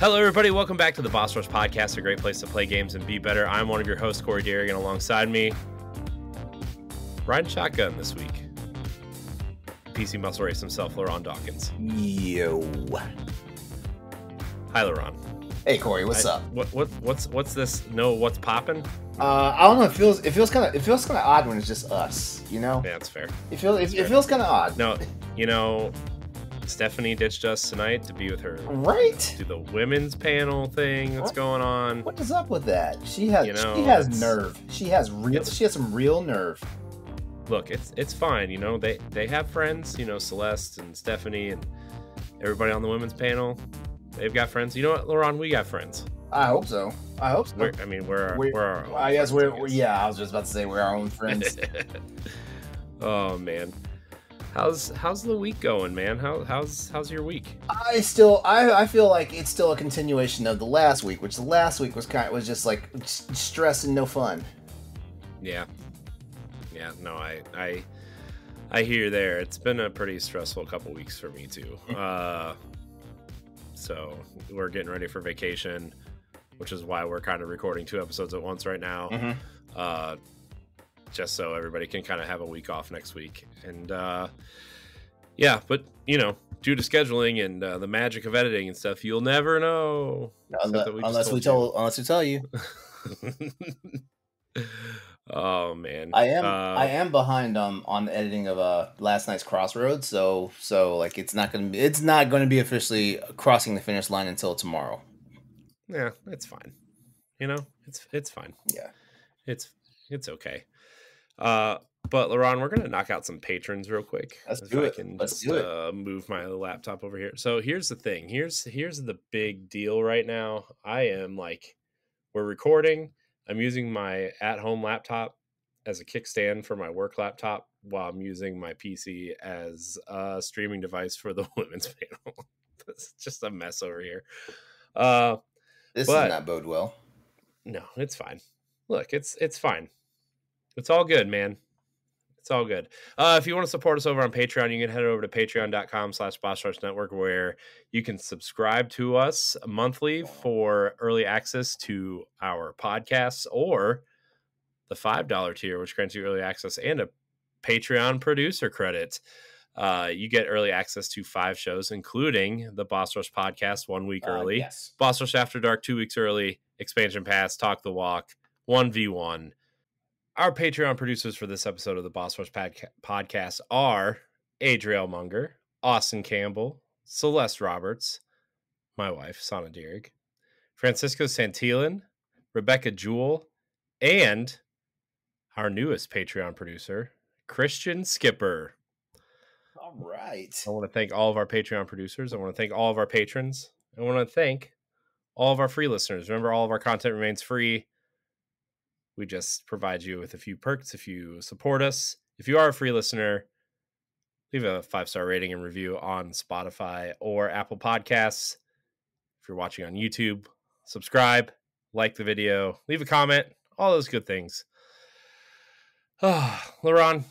Hello, everybody. Welcome back to the Boss Rush Podcast, a great place to play games and be better. I'm one of your hosts, Corey Deering, and alongside me, riding shotgun this week, PC Muscle Race himself, LeRon Dawkins. Yo. Hi, LeRon. Hey, Corey. What's up? What's this? No, what's popping? I don't know. It feels kind of odd when it's just us. You know? Yeah, that's fair. It feels kind of odd. No, you know, Stephanie ditched us tonight to be with her. Right? Do the women's panel thing that's going on. What is up with that? She has nerve. She has some real nerve. Look, it's fine. You know, they have friends. You know, Celeste and Stephanie and everybody on the women's panel. They've got friends. You know what, LeRon? We got friends. I hope so. We're our own I guess friends, yeah, I was just about to say we're our own friends. Oh man. How's the week going, man? How's your week? I feel like it's still a continuation of the last week, which the last week was just like stress and no fun. Yeah. No, I hear you there. It's been a pretty stressful couple weeks for me too. So we're getting ready for vacation, which is why we're kind of recording 2 episodes at once right now. Mm-hmm. Just so everybody can kind of have a week off next week. And yeah, but you know, due to scheduling and the magic of editing and stuff, you'll never know. Unless we tell you. Oh man. I am behind on editing of last night's Crossroads, so like it's not going to be officially crossing the finish line until tomorrow. Yeah, it's fine. You know, it's fine. Yeah. It's okay. But LeRon, we're gonna knock out some patrons real quick. Let's do it. Move my laptop over here. So here's the thing. Here's the big deal right now. We're recording. I'm using my at-home laptop as a kickstand for my work laptop while I'm using my PC as a streaming device for the women's panel. It's just a mess over here. This does not bode well. No, it's fine. Look, it's fine. It's all good, man. It's all good. If you want to support us over on Patreon, you can head over to patreon.com/BossRushNetwork, where you can subscribe to us monthly for early access to our podcasts, or the $5 tier, which grants you early access and a Patreon producer credit. You get early access to 5 shows, including the Boss Rush podcast 1 week early, yes. Boss Rush After Dark 2 weeks early, Expansion Pass, Talk the Walk, 1v1. Our Patreon producers for this episode of the Boss Rush podcast are Adriel Munger, Austin Campbell, Celeste Roberts, my wife, Sana Dierig, Francisco Santillan, Rebecca Jewell, and our newest Patreon producer, Christian Skipper. All right. I want to thank all of our Patreon producers. I want to thank all of our patrons. I want to thank all of our free listeners. Remember, all of our content remains free. We just provide you with a few perks if you support us. If you are a free listener, leave a 5-star rating and review on Spotify or Apple Podcasts. If you're watching on YouTube, subscribe, like the video, leave a comment, all those good things. LeRon,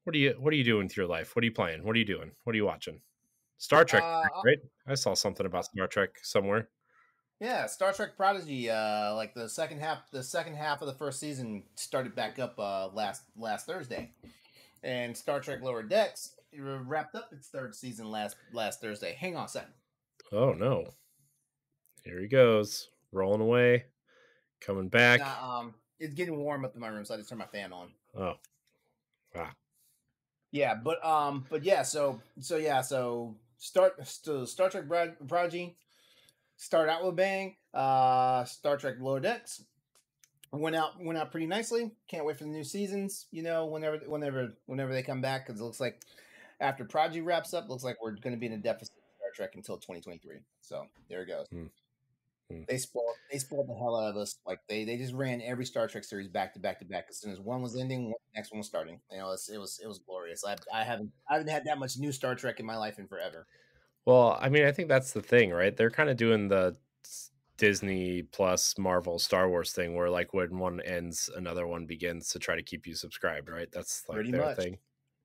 what are you doing with your life? What are you playing? What are you doing? What are you watching? Star Trek, right? I saw something about Star Trek somewhere. Yeah, Star Trek Prodigy. Like the second half of the first season started back up last Thursday, and Star Trek Lower Decks wrapped up its 3rd season last Thursday. Hang on a second. Oh no! Here he goes, rolling away, coming back. It's getting warm up in my room, so I just turned my fan on. Oh, wow. Yeah, but yeah, so Star Trek Prodigy. Start out with a bang. Star Trek Lower Decks went out pretty nicely. Can't wait for the new seasons. You know, whenever they come back, because it looks like after Prodigy wraps up, looks like we're going to be in a deficit of Star Trek until 2023. So there it goes. They spoiled the hell out of us. Like they just ran every Star Trek series back to back to back. As soon as one was ending, the next one was starting. You know, it was glorious. I haven't had that much new Star Trek in my life in forever. Well, I mean, I think that's the thing, right? They're kind of doing the Disney plus Marvel Star Wars thing where like when one ends, another one begins to try to keep you subscribed, right? That's like their thing.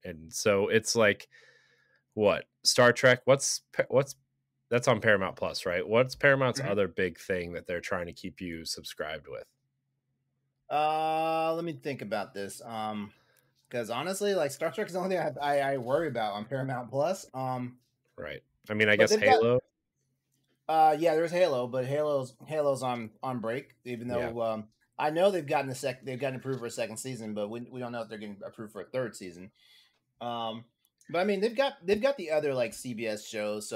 And so it's like, what? Star Trek? What's that's on Paramount Plus, right? What's Paramount's Mhm. other big thing that they're trying to keep you subscribed with? Let me think about this. Because honestly, like Star Trek is the only thing I worry about on Paramount Plus. Right. I mean, I But guess they've got Halo. yeah, there's Halo, but Halo's on break. Even Yeah. though I know they've gotten approved for a second season, but we don't know if they're getting approved for a third season. Um, but I mean they've got the other like CBS shows,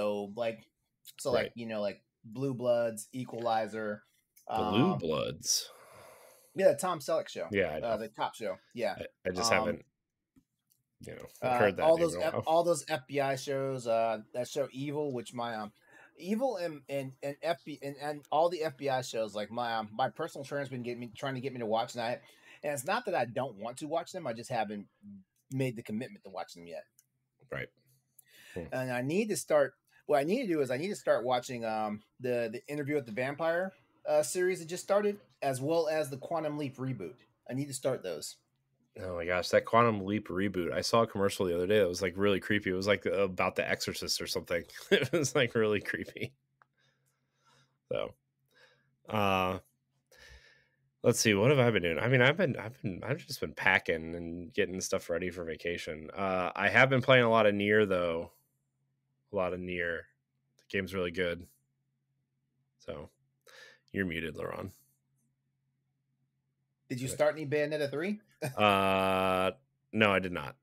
Right. like Blue Bloods, Equalizer, Blue um, Bloods. yeah, the Tom Selleck show, Yeah, I know. the Cop show, yeah. I just Um, haven't, heard that name in a while. all those FBI shows, that show Evil, which Evil and and all the FBI shows, like my personal trainer's been trying to get me to watch that, and it's not that I don't want to watch them, I just haven't made the commitment to watch them yet. Right. Hmm. And I need to start. What I need to do is I need to start watching the Interview with the Vampire series that just started, as well as the Quantum Leap reboot. I need to start those. Oh my gosh, that Quantum Leap reboot. I saw a commercial the other day that was like really creepy. It was like about the Exorcist or something. It was like really creepy. So, uh let's see, what have I been doing? I mean, I've just been packing and getting stuff ready for vacation. I have been playing a lot of Near though. A lot of Near. The game's really good. So, you're muted, LeRon. Did you start any Bayonetta 3? No, I did not.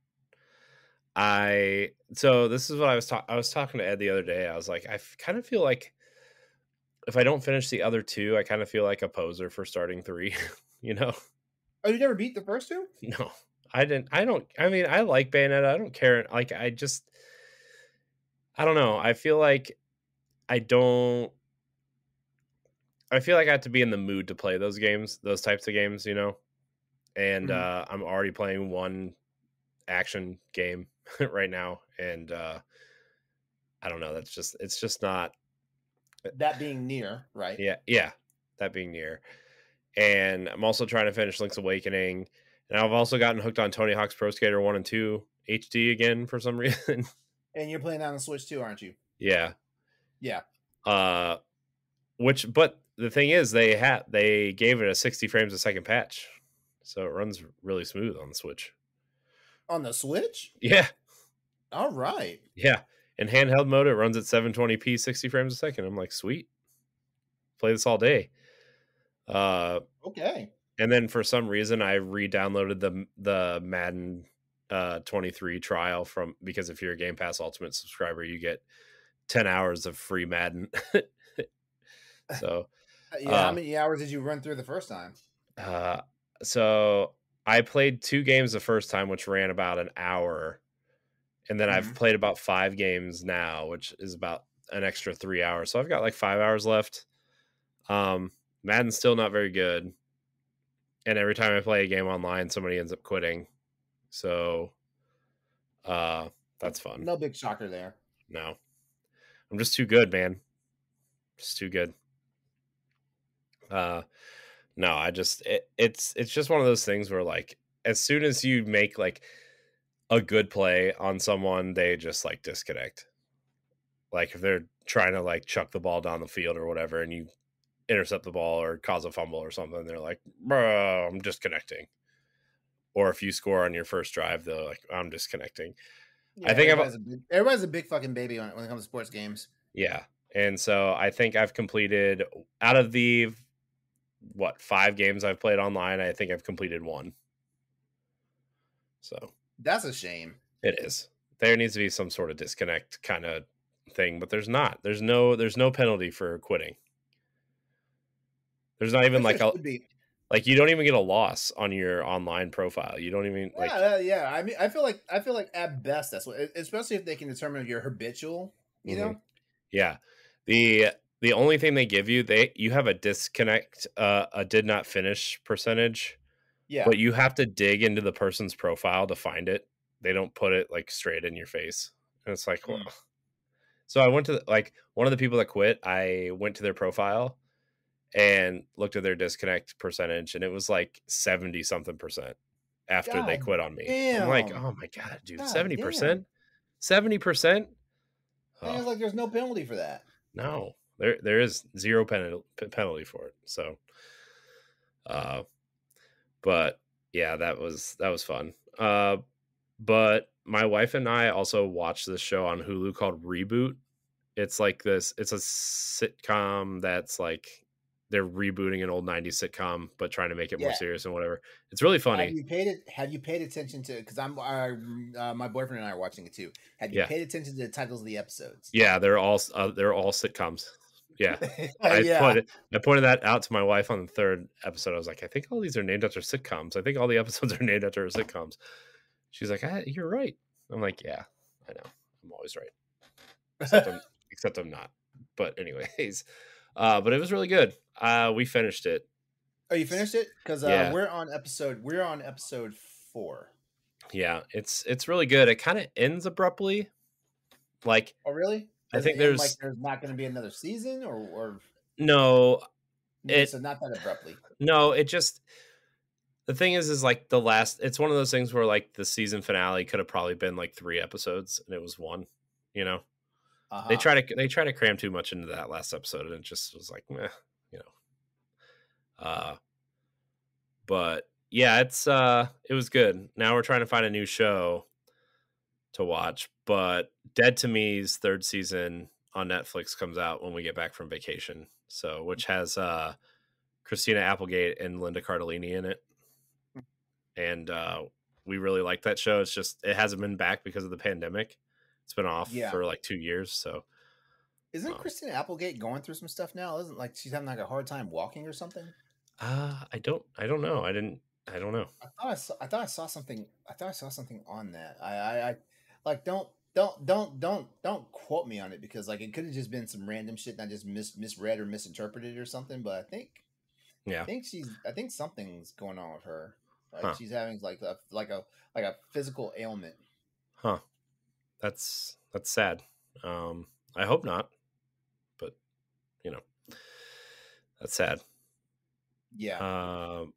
So this is what I was talking to Ed the other day. I was like, kind of feel like if I don't finish the other two, I kind of feel like a poser for starting 3, you know? Oh, you never beat the first two? No. I didn't. I mean, I like Bayonetta. I don't care. Like I don't know. I don't I feel like I have to be in the mood to play those games, those types of games, And Mhm. I'm already playing one action game right now, and I don't know. It's just not. That being Near, right? Yeah, that being Near, and I'm also trying to finish Link's Awakening, and I've also gotten hooked on Tony Hawk's Pro Skater 1 and 2 HD again for some reason. And you're playing on the Switch too, aren't you? Yeah. Yeah. Uh, but the thing is, they gave it a 60 frames a second patch, so it runs really smooth on the Switch. On the Switch? Yeah. All right. Yeah. In handheld mode, it runs at 720p, 60 frames a second. I'm like, sweet. Play this all day. Okay. And then for some reason, I re-downloaded the Madden 23 trial because if you're a Game Pass Ultimate subscriber, you get 10 hours of free Madden. So, Yeah. How many hours did you run through the first time? So I played 2 games the first time, which ran about an hour. And then I've played about 5 games now, which is about an extra 3 hours. So I've got like 5 hours left. Madden's still not very good. And every time I play a game online, somebody ends up quitting. So that's fun. No big shocker there. No. I'm just too good, man. Just too good. No, it's just one of those things where like as soon as you make like a good play on someone, they just like disconnect. Like if they're trying to like chuck the ball down the field or whatever, and you intercept the ball or cause a fumble or something, they're like, bro, I'm disconnecting. Or if you score on your first drive, they're like, I'm disconnecting. Yeah, I think everybody's a big fucking baby when it comes to sports games. Yeah. And so I think I've completed out of the 5 games I've played online, I think I've completed 1. So that's a shame. It is. There needs to be some sort of disconnect kind of thing, but there's not. There's no penalty for quitting. There's not even like you don't even get a loss on your online profile. You don't even yeah. I mean, I feel like at best that's what, especially if they can determine if you're habitual. You know. Yeah. The only thing they give you, you have a disconnect, a did not finish percentage. Yeah. But you have to dig into the person's profile to find it. They don't put it like straight in your face. And it's like, well. So I went to one of the people that quit, I went to their profile and looked at their disconnect percentage, and it was like 70 something percent after they quit on me. Damn. I'm like, oh my God, dude, 70%? 70%? And it's like there's no penalty for that. No, there is zero penalty for it. So, uh, but yeah, that was fun. But my wife and I also watched this show on Hulu called Reboot. It's like this. It's a sitcom that's like they're rebooting an old '90s sitcom, but trying to make it more Yeah. serious and whatever. It's really Have funny. you paid it? Have you paid attention to? Because my boyfriend and I are watching it too. Have you Yeah, paid attention to the titles of the episodes? yeah, they're all sitcoms. Yeah, Yeah. I pointed that out to my wife on the third episode. I was like, I think all these are named after sitcoms. I think all the episodes are named after sitcoms. She's like, you're right. I'm like, yeah, I know. I'm always right, except I'm not. But anyways, but it was really good. We finished it. Oh, you finished it? Because Yeah, we're on episode 4. yeah, it's really good. It kind of ends abruptly. Like Oh, really? I Does it think end like there's there's not going to be another season, or no so it not that abruptly? no it just the thing is like the last. It's one of those things where like the season finale could have probably been like 3 episodes and it was one. You know, Uh they huh. try to cram too much into that last episode and it just was like, meh, you know. Uh, but yeah, it was good. Now we're trying to find a new show to watch, but Dead to Me's third season on Netflix comes out when we get back from vacation. So, which has Christina Applegate and Linda Cardellini in it, and we really like that show. It's just it hasn't been back because of the pandemic. It's been off Yeah. for like 2 years. So, Isn't um, Christina Applegate going through some stuff now? Isn't like she's having like a hard time walking or something? I don't know. I don't know. I thought I saw something. I thought I saw something on that. I like don't quote me on it, because like it could have just been some random shit and I just misread or misinterpreted or something. But Yeah, I think something's going on with her. Like huh, she's having like a physical ailment. huh. That's sad. I hope not, but you know, that's sad. Yeah. Um,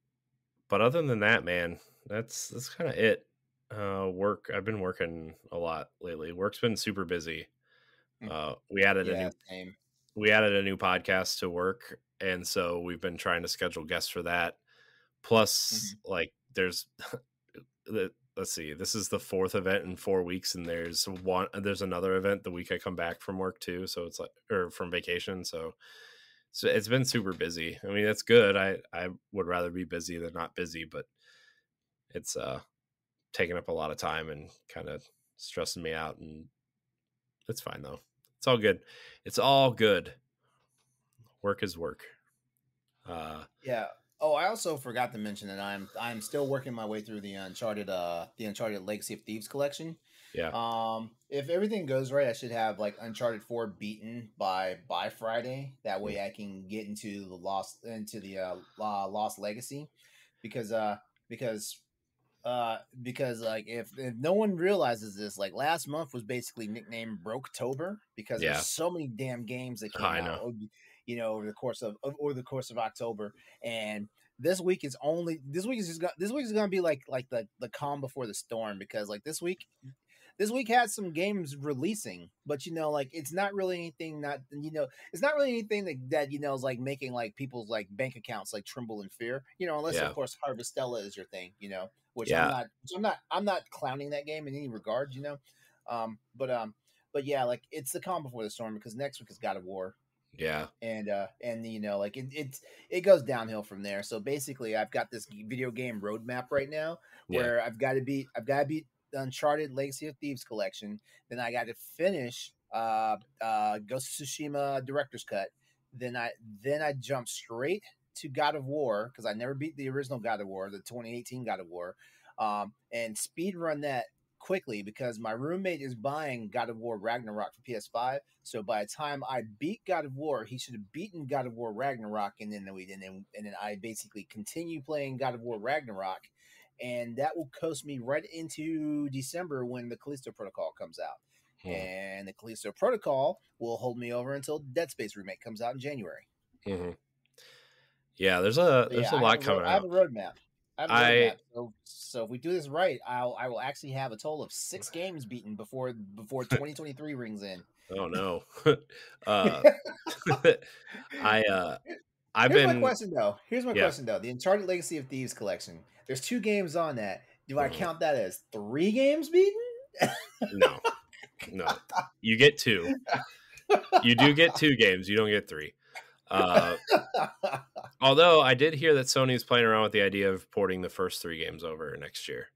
but other than that, man, that's kind of it. Work. I've been working a lot lately. Work's been super busy. Mm. We added a Yeah. new Same. podcast to work, and so we've been trying to schedule guests for that. Plus, Mhm. like, there's let's see, this is the fourth event in 4 weeks, and there's another event the week I come back from work too. So it's like, or from vacation. So it's been super busy. I mean, it's good. I would rather be busy than not busy, but it's taking up a lot of time and kind of stressing me out, and it's fine though. It's all good. It's all good. Work is work. Yeah. Oh, I also forgot to mention that I'm still working my way through the Uncharted Legacy of Thieves collection. Yeah. If everything goes right, I should have like Uncharted 4 beaten by Friday. That Mm. way I can get into Lost Legacy, because like if no one realizes this, like last month was basically nicknamed Broketober, because there's Yeah. so many damn games that came I out, know. over the course of October. And this week is gonna be like the calm before the storm, because like this week had some games releasing, but like it's not really anything that is like making like people's like bank accounts like tremble in fear, unless of Yeah. course Harvestella is your thing, which Yeah. I'm not clowning that game in any regard, um but um but yeah, like it's the calm before the storm, because next week is God of War. Yeah. And like it goes downhill from there. So basically I've got this video game roadmap right now, Yeah. where I've got to beat the Uncharted Legacy of Thieves collection. Then I got to finish Ghost of Tsushima director's cut. Then I jump straight to God of War, because I never beat the original God of War, the 2018 God of War, and speed run that quickly, because my roommate is buying God of War Ragnarok for PS5. So by the time I beat God of War, he should have beaten God of War Ragnarok, and then I basically continue playing God of War Ragnarok, and that will coast me right into December, when the Callisto Protocol comes out. Mm. And the Callisto Protocol will hold me over until Dead Space remake comes out in January. Hmm. Yeah. So There's yeah, a lot coming I have out. a roadmap. I have a I roadmap. So if we do this right, I will actually have a total of 6 games beaten before 2023 rings in. oh no. uh I I've Here's my been question though. Here's my yeah. question though. The Uncharted Legacy of Thieves collection. There's 2 games on that. Do I Mhm. count that as 3 games beaten? No. No. You get 2. You do get 2 games, you don't get 3. Uh Although I did hear that Sony's playing around with the idea of porting the first 3 games over next year.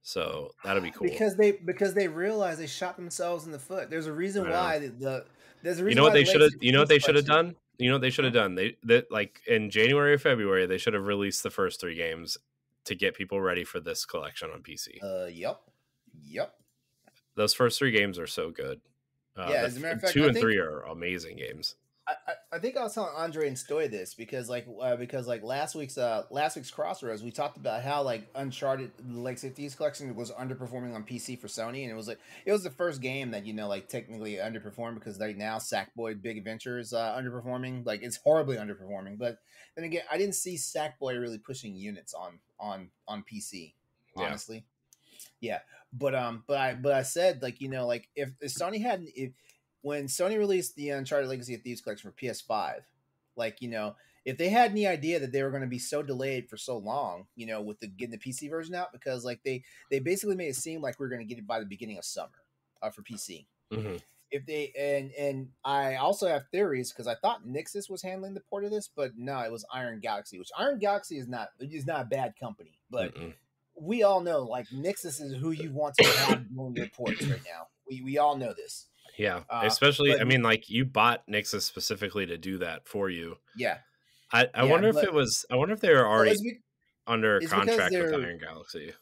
So, that'll be cool. because they realize they shot themselves in the foot. There's a reason I know. why there's a You reason know what why the they should have Legacy of you know what Thieves they should have collection. done? You know what they should have Hmm? done? They that like in January or February, they should have released the first 3 games to get people ready for this collection on PC. Yep, yep. Those first 3 games are so good. Yeah. The As a matter of fact, 2 and 3 are amazing games. I think I was telling Andre and Stoy this because like last week's Crossroads we talked about how like Uncharted Legacy of Thieves collection was underperforming on PC for Sony, and it was the first game that like technically underperformed because right now Sackboy Big Adventure is underperforming, like it's horribly underperforming. But then again, I didn't see Sackboy really pushing units on PC, Yeah. honestly. Yeah, but I said like like if Sony hadn't if when Sony released the Uncharted Legacy of Thieves collection for PS5, like if they had any idea that they were going to be so delayed for so long, with the getting the PC version out, because like they basically made it seem like we are going to get it by the beginning of summer for PC. Mhm. If they and I also have theories because I thought Nixus was handling the port of this, but no, it was Iron Galaxy, which Iron Galaxy is not a bad company, but Mm-mm. we all know like Nixus is who you want to have doing your ports right now. We all know this. Yeah, Uh, especially but I mean, like, you bought Nixus specifically to do that for you. yeah, I yeah, wonder if it was I wonder if they were well, already under a it's because contract with they're Iron Galaxy.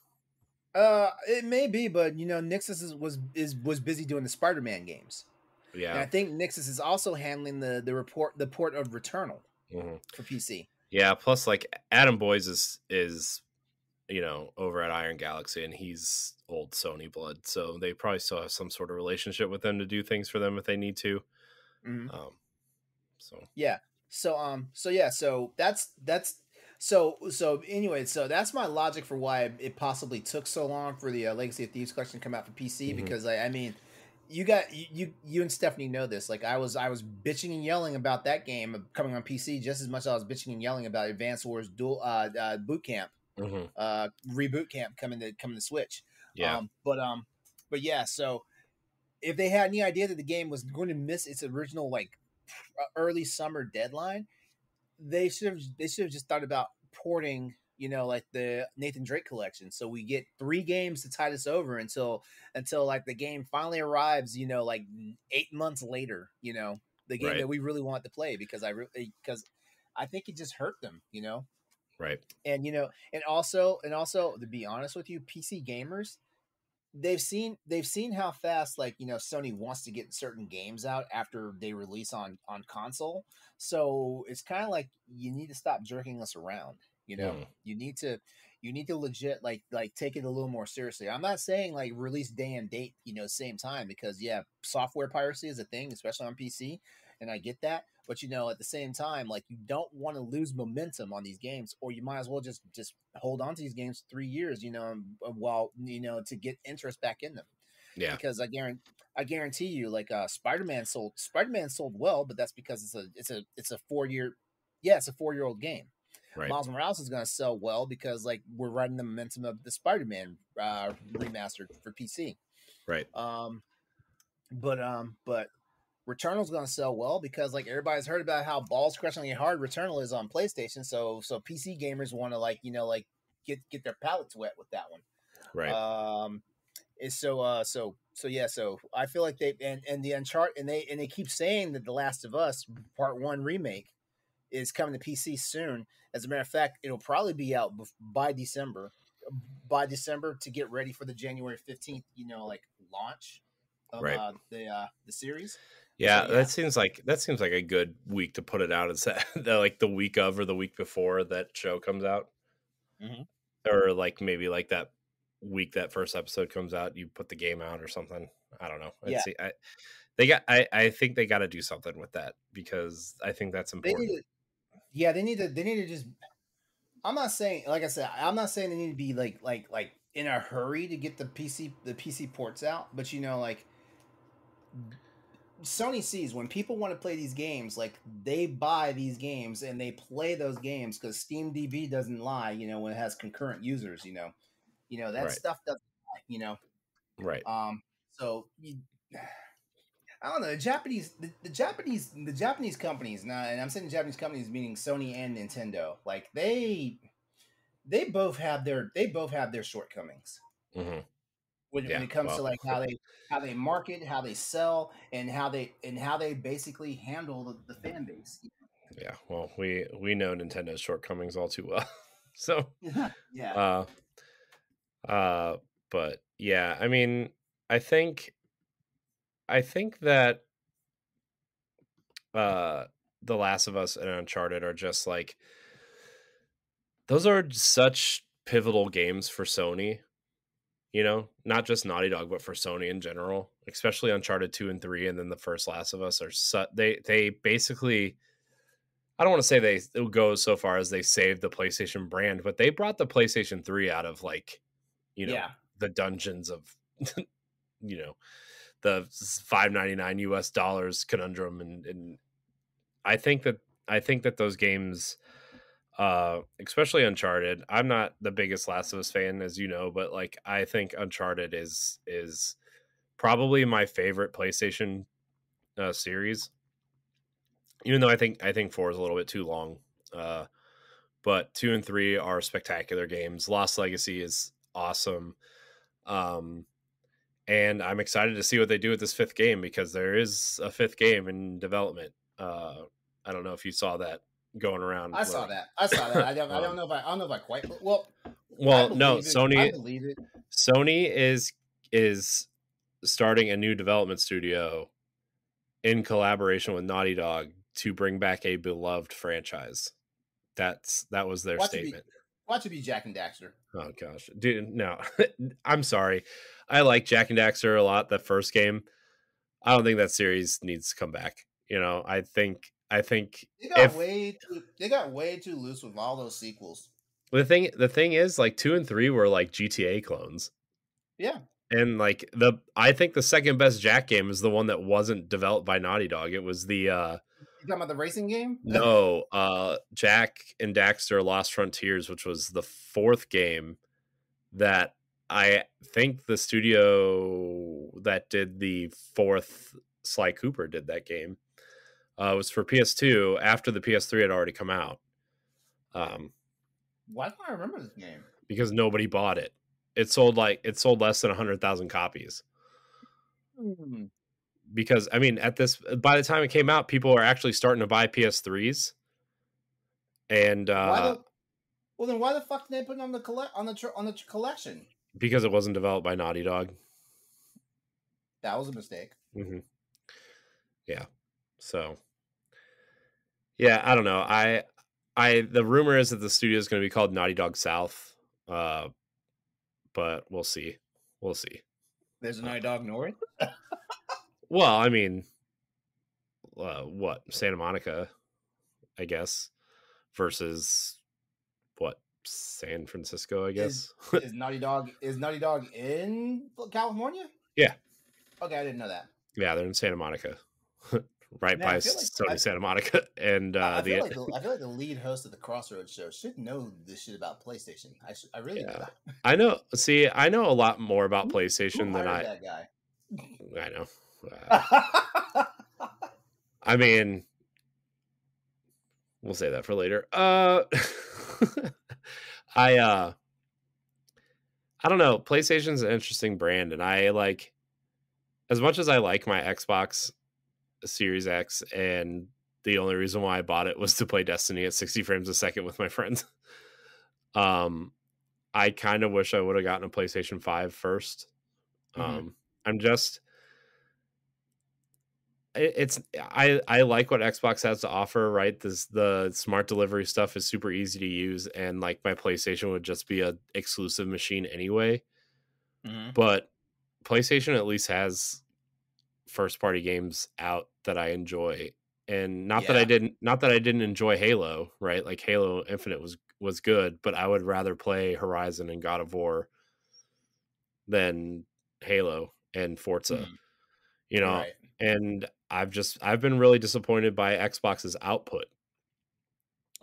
it may be, but Nixus was busy doing the Spider-Man games, and Yeah. I think Nixus is also handling the port of Returnal Mhm. for PC. Yeah, plus, like, Adam Boyes is, over at Iron Galaxy, and he's old Sony blood, so they probably still have some sort of relationship with them to do things for them if they need to. Mhm. Um, so Yeah. So yeah. So anyway. So that's my logic for why it possibly took so long for the Legacy of Thieves collection to come out for PC. Mhm. Because I mean, you and Stephanie know this. Like I was bitching and yelling about that game coming on PC just as much as I was bitching and yelling about Advance Wars Dual Boot Camp Mhm. Reboot Camp coming to Switch. Yeah. But yeah. So if they had any idea that the game was going to miss its original like early summer deadline, they should have just thought about porting, like the Nathan Drake collection. So we get 3 games to tide us over until like the game finally arrives, like 8 months later, the game Right. that we really want to play because I think it just hurt them, Right. and also to be honest with you, PC gamers, they've seen how fast like Sony wants to get certain games out after they release on console. So it's kind of like you need to stop jerking us around. Mm. You need to legit like take it a little more seriously. I'm not saying like release day and date same time, because yeah, software piracy is a thing, especially on PC, and I get that. But at the same time, like you don't want to lose momentum on these games, or you might as well just hold on to these games 3 years, while to get interest back in them. Yeah. Because I guarantee you, like Spider-Man sold well, but that's because it's a 4 year, yeah, it's a 4 year old game. Right. Miles Morales is going to sell well because like we're riding the momentum of the Spider-Man remastered for PC. Right. But Returnal's going to sell well because like everybody's heard about how balls crushingly hard Returnal is on PlayStation. So PC gamers want to like get their palates wet with that one. Right. So I feel like and the Uncharted, and they keep saying that The Last of Us Part 1 remake is coming to PC soon. As a matter of fact, it'll probably be out by December. By December to get ready for the January 15th, like launch of Right. the series. So Yeah, yeah. that seems like a good week to put it out. Is that like the week of or the week before that show comes out, Mm-hmm. or like maybe like that week that first episode comes out, you put the game out or something. I don't know. Yeah. I think they got to do something with that because I think that's They need important. to. Yeah, they need to just. I'm not saying, like I said, I'm not saying they need to be like in a hurry to get the PC ports out, but like Sony sees when people want to play these games, like they buy these games and they play those games because Steam DB doesn't lie. When it has concurrent users, that Right. stuff doesn't lie. Right. So I don't know the Japanese companies now, and I'm saying Japanese companies meaning Sony and Nintendo. Like they both have their shortcomings Hmm. when Yeah. it comes to Well, like how they market, how they sell, and how they basically handle the fan base. yeah. Well, we know Nintendo's shortcomings all too well. So, Yeah, uh, uh, but yeah, I mean, I think that uh, The Last of Us and Uncharted are just like those are such pivotal games for Sony. Not just Naughty Dog, but for Sony in general, especially Uncharted 2 and 3, and then the first Last of Us they basically, I don't want to say they go so far as they saved the PlayStation brand, but they brought the PlayStation 3 out of like, yeah. the dungeons of you know, the $5.99 US dollars conundrum, and I think that those games, especially Uncharted. I'm not the biggest Last of Us fan, as you know, but like I think Uncharted is probably my favorite PlayStation series. Even though I think 4 is a little bit too long, uh, but 2 and 3 are spectacular games. Lost Legacy is awesome, um, and I'm excited to see what they do with this fifth game because there is a fifth game in development. I don't know if you saw that going around. I saw that. I saw that. I don't Um, know if I don't know if I quite. Well, I well, no, believe it. I Sony believe it. Sony is starting a new development studio in collaboration with Naughty Dog to bring back a beloved franchise. That was their Watch it be. statement. Watch it be Jack and Daxter. Oh gosh, dude, no, I'm sorry. I like Jack and Daxter a lot. The first game, I don't think that series needs to come back. I think if They got way too loose with all those sequels. the thing is like 2 and 3 were like GTA clones. Yeah. And like I think the second best Jack game is the one that wasn't developed by Naughty Dog. It was the You talking about the racing game? no, Jack and Daxter Lost Frontiers, which was the fourth game that I think the studio that did the fourth Sly Cooper did that game. It was for PS2 after the PS3 had already come out. Why don't I remember this game? Because nobody bought it. It sold less than 100,000 copies. Hmm. Because I mean, by the time it came out, people are actually starting to buy PS3s, and Then why the fuck did they put it on the collection? because it wasn't developed by Naughty Dog. That was a mistake. Mm-hmm. Yeah. So, yeah, I don't know. The rumor is that the studio is going to be called Naughty Dog South, but we'll see. We'll see. There's a Naughty Dog North. Well, I mean, what Santa Monica, I guess, versus what San Francisco, I guess. Is Naughty Dog in California? Yeah. Okay, I didn't know that. Yeah, they're in Santa Monica, right Man, by I feel like Sony Santa Monica, and I feel like the lead host of the Crossroads show should know this shit about PlayStation. I really do. yeah. I know. See, I know a lot more about Who PlayStation than hired that guy? I know. I mean, we'll say that for later. I don't know. PlayStation's an interesting brand, and I like, as much as I like my Xbox Series X, and the only reason why I bought it was to play Destiny at 60 frames a second with my friends. I kind of wish I would have gotten a PlayStation 5 first. I'm just I like what Xbox has to offer, right? The smart delivery stuff is super easy to use, and like my PlayStation would just be a exclusive machine anyway. But PlayStation at least has first party games out that I enjoy, and not that I didn't enjoy Halo, right? Like Halo Infinite was good, but I would rather play Horizon and God of War than Halo and Forza, Mhm. you know. Right. And I've been really disappointed by Xbox's output.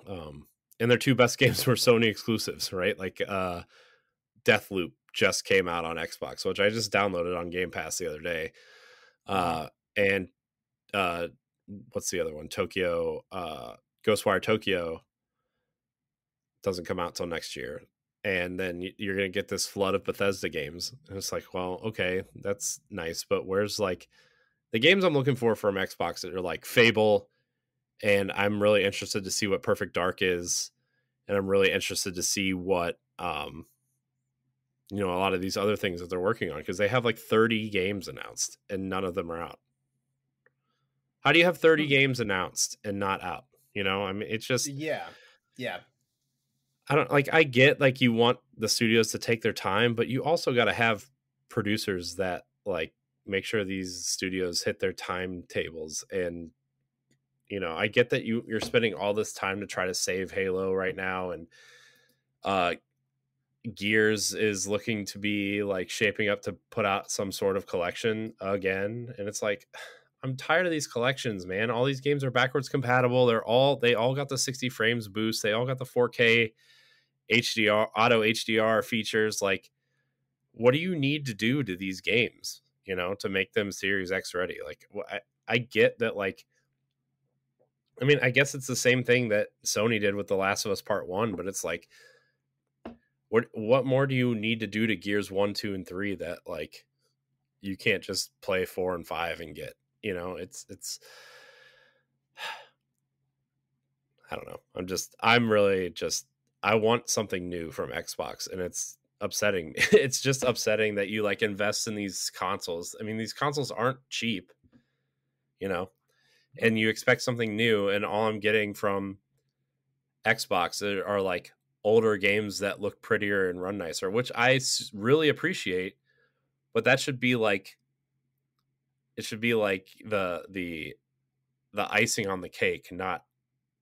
And their two best games were Sony exclusives, right? Like Deathloop just came out on Xbox, which I just downloaded on Game Pass the other day. Uh-huh. And uh what's the other one? Tokyo Ghostwire Tokyo doesn't come out till next year. And then you're going to get this flood of Bethesda games. And it's like, well, okay, that's nice, but where's like the games I'm looking for from Xbox that are like Fable, and I'm really interested to see what Perfect Dark is, and I'm really interested to see what a lot of these other things that they're working on, because they have like 30 games announced and none of them are out. How do you have 30 Hmm. games announced and not out? I mean, it's just Yeah. Yeah. I don't like I get like you want the studios to take their time, but you also got to have producers that like make sure these studios hit their timetables. And I get that you're spending all this time to try to save Halo right now, and uh Gears is looking to be like shaping up to put out some sort of collection again, and it's like I'm tired of these collections, man. All these games are backwards compatible. They all got the 60 frames boost. They all got the 4K HDR auto HDR features. Like, what do you need to do to these games, to make them Series X ready? Like, I get that. Like, I mean, I guess it's the same thing that Sony did with The Last of Us Part One, but it's like, what more do you need to do to Gears 1, 2, and 3 that like you can't just play 4 and 5 and get? It's I don't know. I'm really just I want something new from Xbox, and it's upsetting. It's just upsetting that you like invest in these consoles. I mean, these consoles aren't cheap, you know, and you expect something new, and all I'm getting from Xbox are like older games that look prettier and run nicer, which I really appreciate, but that should be like it should be like the icing on the cake, not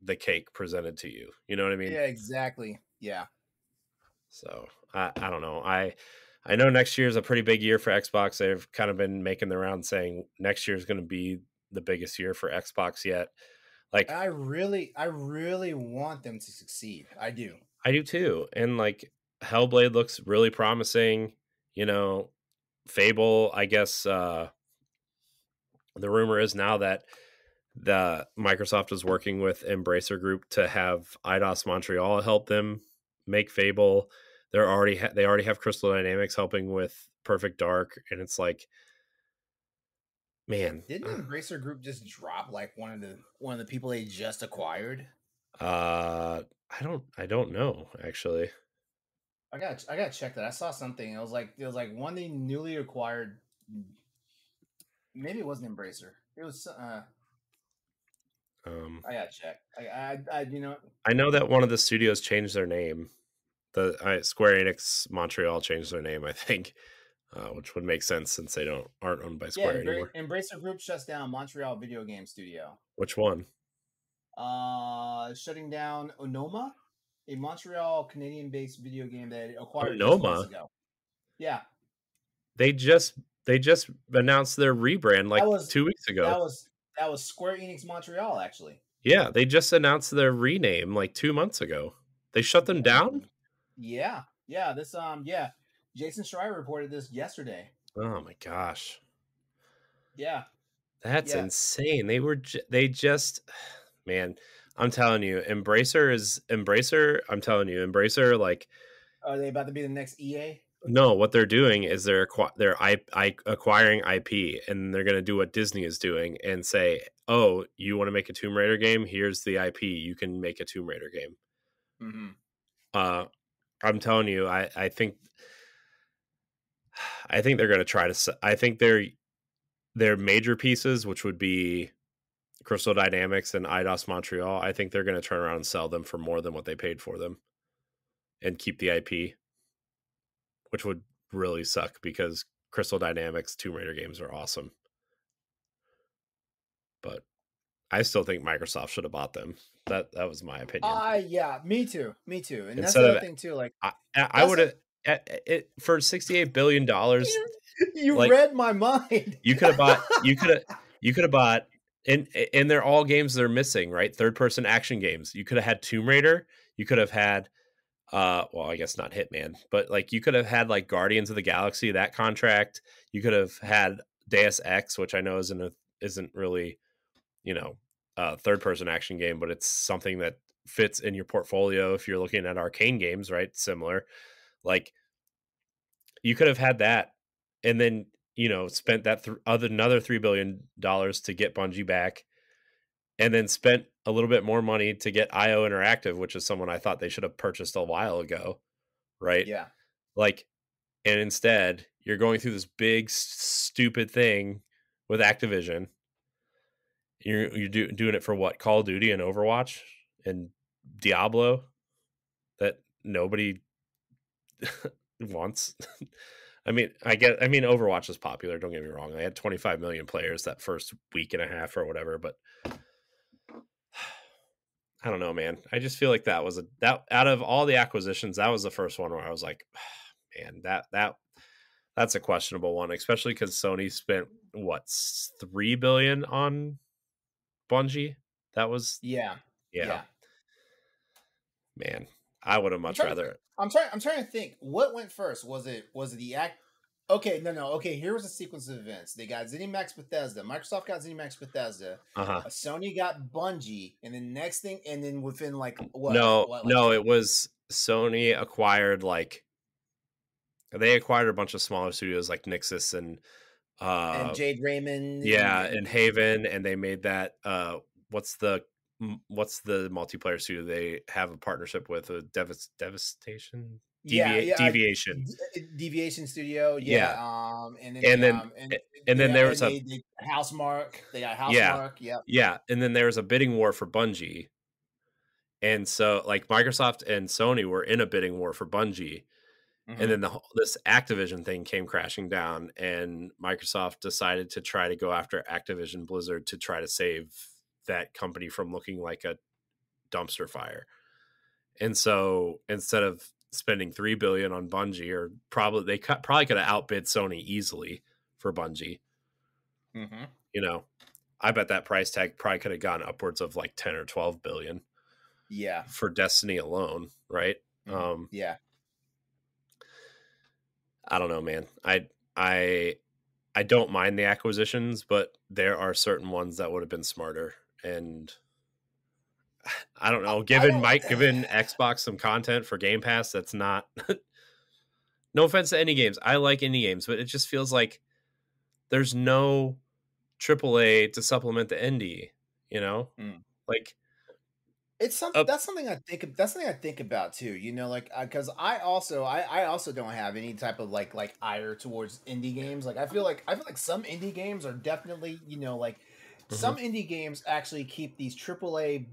the cake presented to you. You know what I mean? Yeah, exactly. Yeah. So I don't know. I know next year is a pretty big year for Xbox. They've kind of been making the round saying next year is going to be the biggest year for Xbox yet. Like I really want them to succeed. I do. I do too. And like Hellblade looks really promising. You know, Fable, I guess the rumor is now that the Microsoft is working with Embracer Group to have IDOS Montreal help them make Fable. They already have Crystal Dynamics helping with Perfect Dark, and it's like, man, Didn't Embracer Group just drop like one of the people they just acquired? I don't know actually. I gotta check that. I saw something. It was like one they newly acquired. Maybe it wasn't Embracer. It was. Um, I gotta check. I. I know that one of the studios changed their name. The Square Enix Montreal changed their name, I think, which would make sense since they don't aren't owned by Yeah, Square anymore. Embracer Group shuts down Montreal Video Game Studio. Which one? Shutting down Onoma, a Montreal Canadian-based video game that it Oh, acquired just months Noma. ago. Yeah, They just they just announced their rebrand that like was 2 weeks that ago. was that was Square Enix Montreal actually. Yeah, they just announced their rename like 2 months ago. They shut them down. Yeah. Yeah. Jason Schreier reported this yesterday. Oh my gosh, Yeah, that's yeah. insane. They just man. I'm telling you, Embracer. I'm telling you, Embracer. Like, Are they about to be the next EA? no, what they're doing is they're acquiring IP, and they're going to do what Disney is doing and say, "Oh, you want to make a Tomb Raider game? Here's the IP. You can make a Tomb Raider game." Mm-hmm. Uh, I'm telling you, I think they're going to try to. I think their major pieces, which would be Crystal Dynamics and IDOS Montreal, I think they're going to turn around and sell them for more than what they paid for them and keep the IP, which would really suck because Crystal Dynamics Tomb Raider games are awesome. But I still think Microsoft should have bought them. That was my opinion. Yeah, me too, and that's Instead the of other thing too, like, I that's would have it for $68 billion. you Like read my mind. you could have bought you could have bought and they're all games they're missing, right? Third person action games. You could have had Tomb Raider. You could have had well, I guess not Hitman, but like you could have had like Guardians of the Galaxy, that contract. You could have had Deus Ex, which I know isn't really, you know, a third person action game, but it's something that fits in your portfolio if you're looking at arcane games, right? Similar. Like you could have had that and then, spent that another $3 billion to get Bungie back and then spent a little bit more money to get IO Interactive, which is someone I thought they should have purchased a while ago, right? Yeah, Like, and instead, you're going through this big stupid thing with Activision. You're doing it for what? Call of Duty and Overwatch and Diablo that nobody wants. I mean Overwatch is popular, don't get me wrong. They had 25 million players that first week and a half or whatever, but I don't know, man. I just feel like that out of all the acquisitions, that was the first one where I was like, man, that's a questionable one, especially because Sony spent what, 3 billion on Bungie. That was, yeah, yeah, yeah. man. I would have I'm much trying. rather. I'm trying to think. What went first? Was it the act? Okay, no. Okay, here was a sequence of events. They got ZeniMax Bethesda. Microsoft got ZeniMax Bethesda. Uh huh. Sony got Bungie, and then next thing, and then within like what, No, like no, it was Sony acquired like they acquired a bunch of smaller studios like Nixus and and uh Jade Raymond yeah, and and Haven, and they made that what's the what's the multiplayer studio they have a partnership with? Devastation, yeah, Deviation. Deviation Studio, yeah. Yeah, And then and they then and then there was and a they Housemark. They got yeah, Housemark. Yep. yeah, and then there was a bidding war for Bungie, and so like Microsoft and Sony were in a bidding war for Bungie, and Mm-hmm. then this Activision thing came crashing down, and Microsoft decided to try to go after Activision Blizzard to try to save that company from looking like a dumpster fire. And so instead of spending 3 billion on Bungie, or probably could have outbid Sony easily for Bungie. Mm-hmm. You know, I bet that price tag probably could have gone upwards of like 10 or 12 billion Yeah. for Destiny alone, right? Mm-hmm. Yeah. I don't know, man. I I don't mind the acquisitions, but there are certain ones that would have been smarter. And I don't know, I don't. given Xbox some content for Game Pass, that's not no offense to indie games. I like indie games, but it just feels like there's no AAA to supplement the indie, you know? Mm. Like It's some up that's something I think that's something I think about too. You know, like because I also don't have any type of like ire towards indie games. Like I feel like some indie games are definitely, you know, like mhm. some indie games actually keep these AAA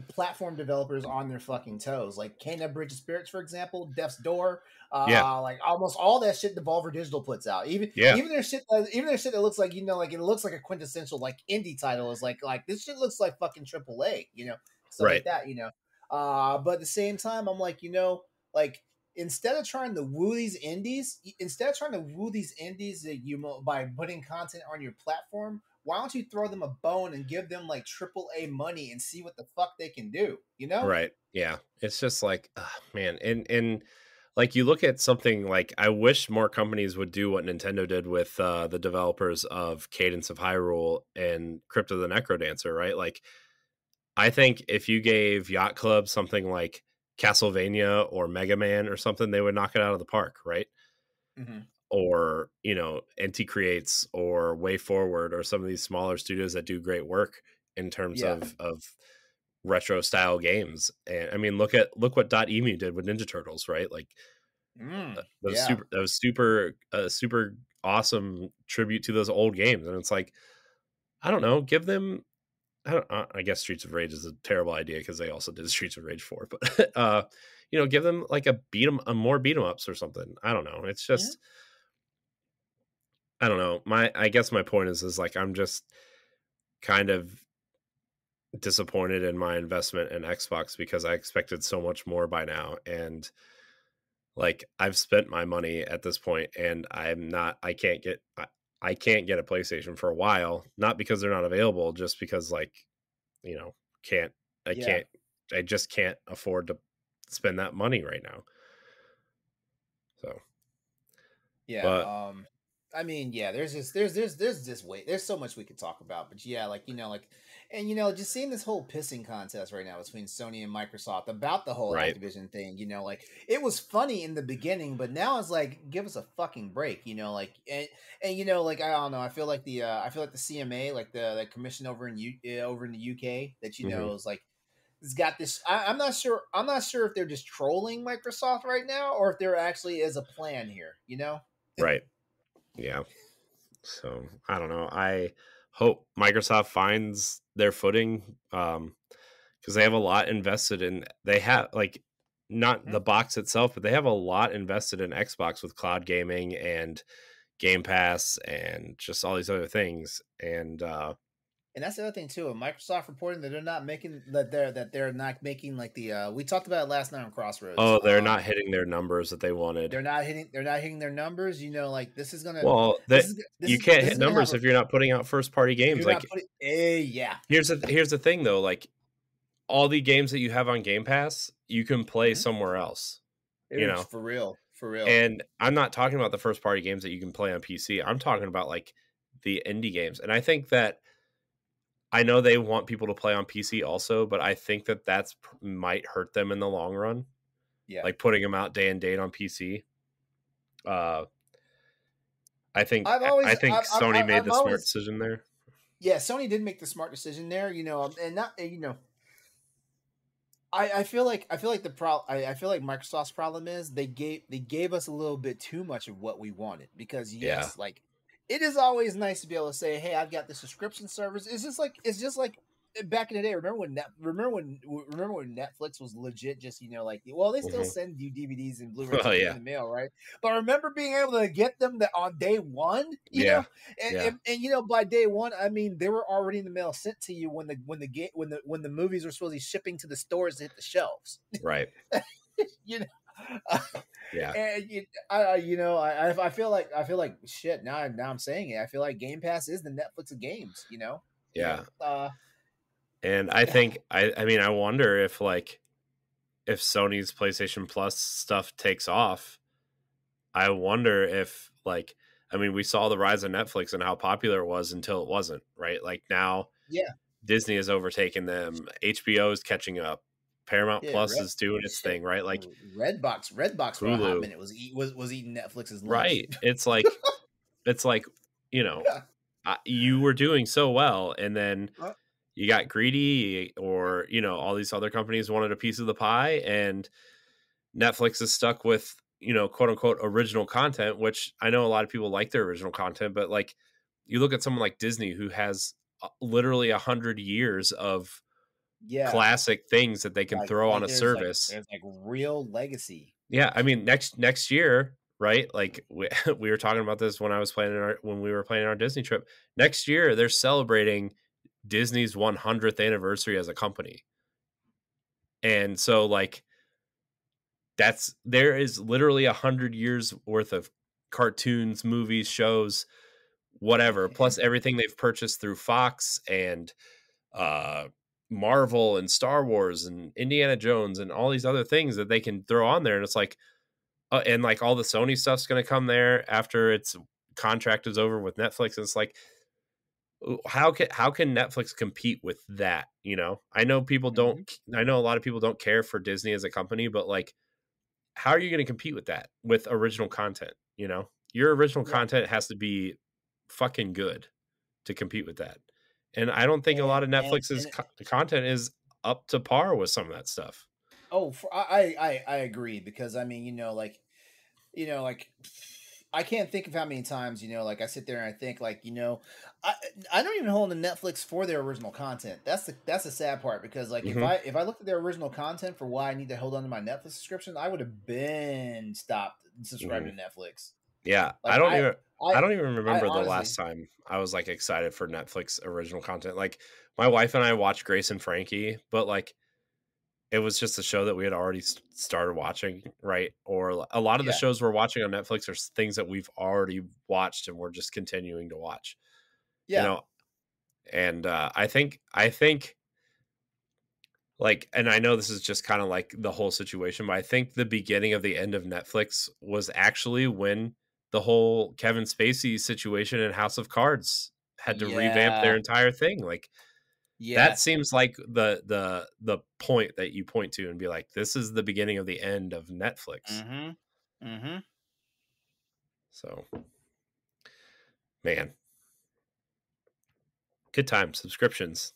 platform developers on their fucking toes. Like Kena Bridge of Spirits, for example, Death's Door, Yeah. like almost all that shit Devolver Digital puts out. Yeah. Even their shit that looks like, you know, like it looks like a quintessential like indie title is like this shit looks like fucking AAA. You know, stuff Right. like that, you know. But at the same time, I'm like, you know, like instead of trying to woo these indies, that by putting content on your platform, why don't you throw them a bone and give them like AAA money and see what the fuck they can do? You know? Right. Yeah. It's just like, man, and like you look at something like I wish more companies would do what Nintendo did with the developers of Cadence of Hyrule and Crypt of the Necrodancer, right? Like I think if you gave Yacht Club something like Castlevania or Mega Man or something, they would knock it out of the park, right? Mm-hmm. Or, NT Creates or Way Forward or some of these smaller studios that do great work in terms Yeah. of retro style games. And I mean, look what Emu did with Ninja Turtles, right? Like Yeah. that was super awesome tribute to those old games. And it's like, I don't know, give them I guess Streets of Rage is a terrible idea because they also did Streets of Rage 4, but give them like a more beat 'em ups or something. I don't know. It's Yeah. just I don't know. I guess my point is like I'm just kind of disappointed in my investment in Xbox because I expected so much more by now. And like I've spent my money at this point and I can't get a PlayStation for a while, not because they're not available, just because like, you know, can't I Yeah. can't I just can't afford to spend that money right now. So, Yeah. but I mean, yeah, there's just way there's so much we could talk about, but yeah, like like, and just seeing this whole pissing contest right now between Sony and Microsoft about the whole right. Activision thing, like it was funny in the beginning, but now it's like give us a fucking break, like and like I don't know, I feel like the CMA, like the commission over in the UK that Hmm. is like it's got this. I'm not sure. I'm not sure if they're just trolling Microsoft right now or if there actually is a plan here. Right. Yeah. So I don't know. I hope Microsoft finds their footing because they have a lot invested in. They have like not the box itself, but they have a lot invested in Xbox with cloud gaming and Game Pass and just all these other things. And And that's the other thing too. Microsoft reporting that they're not making like the we talked about it last night on Crossroads. they're not hitting their numbers that they wanted. They're not hitting their numbers. Like this is gonna Well, this that is this you is can't this hit is gonna have numbers a if you're not putting out first party if games. you're not Like putting yeah. here's the thing though, like all the games that you have on Game Pass, you can play Mm-hmm. somewhere else, you It's know. for real, for real. And I'm not talking about the first party games that you can play on PC. I'm talking about like the indie games. And I think that I know they want people to play on PC also, but I think that might hurt them in the long run. Yeah. Like putting them out day and date on PC. Uh, I've always I think Sony made I've the smart always decision there. yeah. Sony did make the smart decision there. And not I feel like I feel like Microsoft's problem is they gave us a little bit too much of what we wanted because Yeah. yes, like it is always nice to be able to say, hey, I've got the subscription service. It's just like back in the day. Remember when Netflix was legit just like well they still Hmm. send you DVDs and Blu-rays Oh in yeah. the mail, right? But remember being able to get them on day one, Yeah. and, Yeah. and by day one, I mean they were already in the mail sent to you when the movies were supposedly shipping to the stores to hit the shelves. Right. you know, Yeah. and I feel like shit. Now I'm saying it. I feel like Game Pass is the Netflix of games. Yeah. Uh, And I think I mean I wonder if like if Sony's PlayStation Plus stuff takes off, I wonder if like I mean we saw the rise of Netflix and how popular it was until it wasn't, right? Like now yeah, Disney has overtaken them, HBO is catching up, Paramount yeah. Plus is doing its Shit. thing, right? Like Redbox for a hot Hulu, minute was eating Netflix's lunch. right? It's like you know Yeah. you were doing so well, and then Uh, you got greedy, or all these other companies wanted a piece of the pie, and Netflix is stuck with quote unquote original content, which I know a lot of people like their original content, but like you look at someone like Disney who has literally 100 years of yeah. classic things that they can Like throw on like a there's like service. there's like real legacy. Yeah, I mean next year, right? Like we were talking about this when I was when we were planning our Disney trip. Next year, they're celebrating Disney's 100th anniversary as a company, and so like there is literally 100 years worth of cartoons, movies, shows, whatever, plus everything they've purchased through Fox and uh Marvel and Star Wars and Indiana Jones and all these other things that they can throw on there. And it's like and like all the Sony stuff's going to come there after its contract is over with Netflix. And it's like how can Netflix compete with that? I know people don't Mhm. I know a lot of people don't care for Disney as a company, but like how are you going to compete with that with original content? Your original Yeah. content has to be fucking good to compete with that. And I don't think a And lot of and Netflix's and content is up to par with some of that stuff. oh, I agree because I mean, like I can't think of how many times, like I sit there and I think like, I I don't even hold on to Netflix for their original content. That's the sad part because like if Hmm. I looked at their original content for why I need to hold on to my Netflix subscription, I would have been stopped Hmm. subscribing to Netflix. Yeah, I Like don't I even. I don't even I remember the honestly, last time I was like excited for Netflix original content. Like my wife and I watched Grace and Frankie, but like it was just a show that we had already started watching, right? Or a lot of the yeah, shows we're watching on Netflix are things that we've already watched and we're just continuing to watch, you yeah, know. And I think like, and I know this is just kind of like the whole situation, but I think the beginning of the end of Netflix was actually when the whole Kevin Spacey situation in House of Cards had to revamp their yeah, entire thing. Like that yes. seems like the point that you point to and be like, this is the beginning of the end of Netflix. Mm-hmm. Mm-hmm. So, man, good time subscriptions,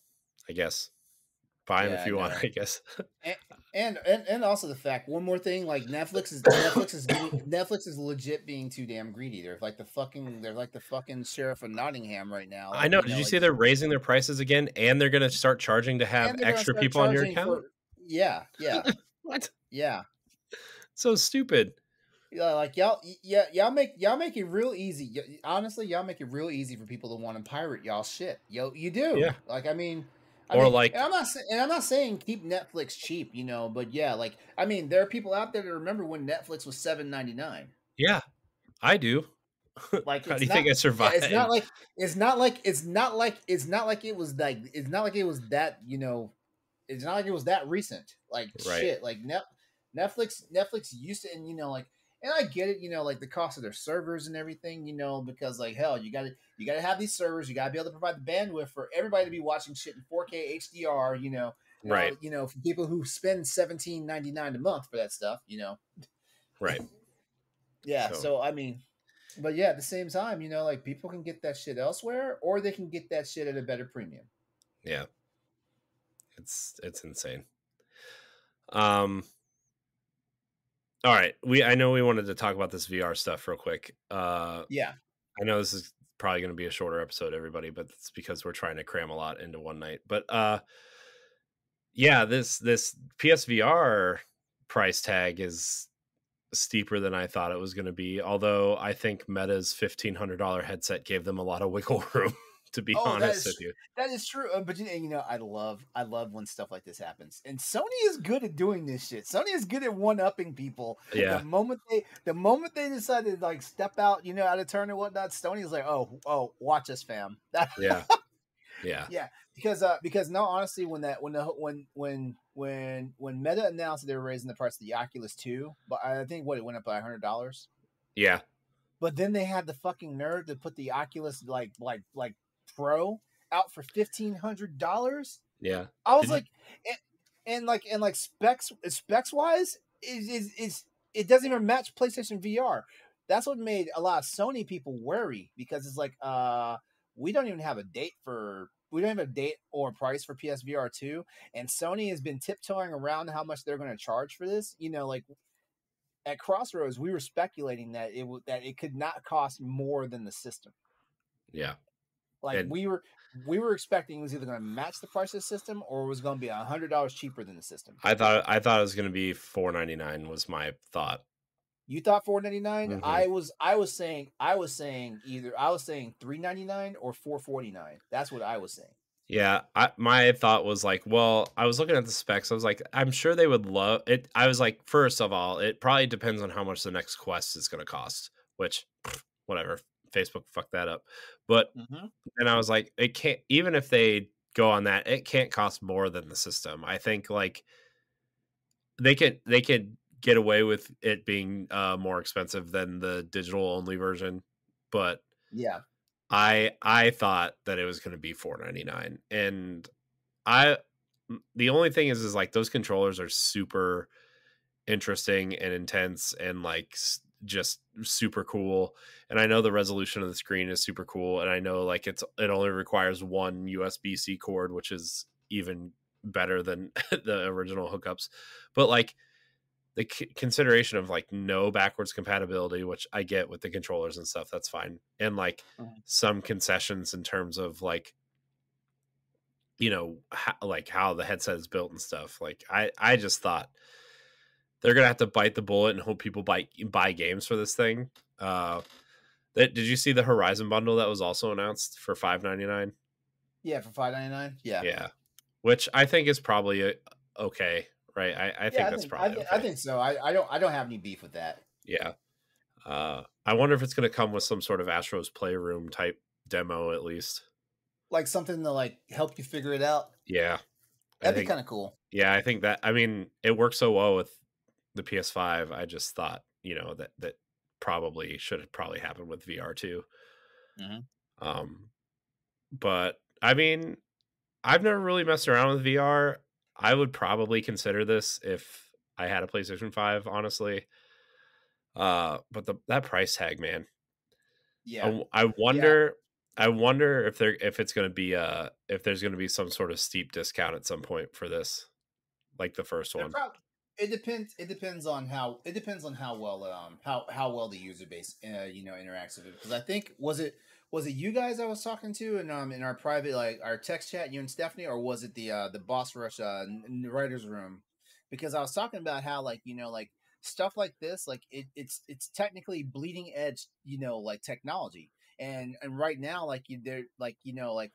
I guess. Buy them if Yeah, I you want, know. I guess. And, and also the fact, one more thing, like Netflix is legit being too damn greedy. They're like the fucking sheriff of Nottingham right now. I Like, know. you Did know, you like, see they're raising their prices again and they're going to start charging to have and they're gonna extra start people on your charging account? for, yeah, yeah, What? yeah. So stupid. Yeah, like y'all make it real easy. Honestly, y'all make it real easy for people to want to pirate y'all shit. Yo, you do. Yeah. Like, Or and like, I'm not saying keep Netflix cheap, you know, but yeah, like, there are people out there that remember when Netflix was $7.99. yeah, I do. Like, How do it's you think not. I Yeah, it's not survived? like it was like it's not like it was that, you know, it's not like it was that recent. Like, Right. shit, like Netflix used to, and, you know, like, and I get it, you know, like the cost of their servers and everything, you know, because, like, hell, you got to have these servers, you got to be able to provide the bandwidth for everybody to be watching shit in 4K HDR, you know, Right. for people who spend 17.99 a month for that stuff, you know. Right. Yeah, So, so but yeah, at the same time, you know, like, people can get that shit elsewhere, or they can get that shit at a better premium. yeah, it's insane. Um all right. I know we wanted to talk about this VR stuff real quick. Yeah, I know this is probably going to be a shorter episode, everybody, but it's because we're trying to cram a lot into one night. But yeah, this PSVR price tag is steeper than I thought it was going to be. Although I think Meta's $1,500 headset gave them a lot of wiggle room, to be oh, honest with you. that is true. But, you know, I love when stuff like this happens. And Sony is good at doing this shit. Sony is good at one upping people. Yeah, The moment they decide to, like, step out, you know, out of turn and whatnot, Sony's like, oh, watch us, fam. yeah, yeah, Yeah, because no, honestly, when Meta announced that they were raising the price of the Oculus 2, but I think what it went up by $100. yeah, But then they had the fucking nerve to put the Oculus, like Pro out for $1,500. yeah. I was Did you? like, and like specs wise, is it doesn't even match PlayStation VR. That's what made a lot of Sony people worry, because it's like, we don't even have a date for we don't have a date or price for PSVR2, and Sony has been tiptoeing around how much they're going to charge for this. You know, like, at Crossroads, we were speculating that that it could not cost more than the system. Yeah, Like, and we were expecting it was either going to match the price of the system, or it was going to be $100 cheaper than the system. I thought it was going to be $499 was my thought. You thought 499? Hmm. I was saying $399 or 449. That's what I was saying. Yeah, my thought was like, well, I was looking at the specs. I was like, I'm sure they would love it. I was like, first of all, it probably depends on how much the next Quest is going to cost, which, whatever, Facebook fucked that up. But Mm-hmm. and I was like, it can't, even if they go on that, it can't cost more than the system. I think like they could get away with it being more expensive than the digital only version, but Yeah. I thought that it was going to be $499, and I the only thing is like those controllers are super interesting and intense and like just super cool, and I know the resolution of the screen is super cool, and I know like it only requires one USB-C cord, which is even better than the original hookups, but like the consideration of like no backwards compatibility, which I get with the controllers and stuff, that's fine, and like Mhm. some concessions in terms of like, you know, like how the headset is built and stuff. Like I just thought they're gonna have to bite the bullet and hope people buy games for this thing. Did you see the Horizon bundle that was also announced for $5.99? Yeah, for $5.99. Yeah. Yeah, which I think is probably okay, right? I Yeah, think that's probably I okay. think so. I don't have any beef with that. Yeah. I wonder if it's going to come with some sort of Astro's Playroom type demo at least. Like something to like help you figure it out. Yeah, I That'd be think. kind of cool. Yeah, I think that. I mean, it works so well with the PS5. I just thought, that probably should probably happen with VR2. Hmm. Um, but I mean, I've never really messed around with VR. I would probably consider this if I had a PlayStation 5, honestly. But that price tag, man. Yeah. I Yeah. wonder if it's going to be if there's going to be some sort of steep discount at some point for this, like the first They're one. probably. It depends. It depends on how well how well the user base interacts with it. Because I think was it you guys I was talking to in our private like our text chat, you and Stephanie, or was it the Boss Rush writers room? Because I was talking about how like like stuff like this like it's technically bleeding edge like technology, and right now like they're like like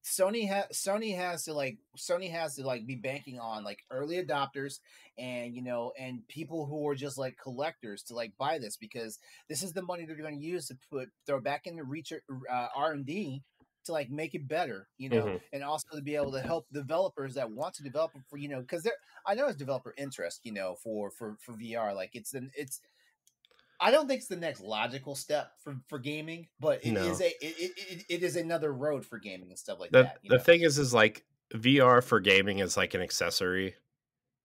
Sony has to like be banking on like early adopters and and people who are just like collectors to like buy this, because this is the money they're going to use to throw back into research R&D to like make it better, Hmm. and also to be able to help developers that want to develop it for because there I know it's developer interest for VR, like it's I don't think it's the next logical step for gaming, but No, it is another road for gaming and stuff like the that. the thing is like VR for gaming is like an accessory,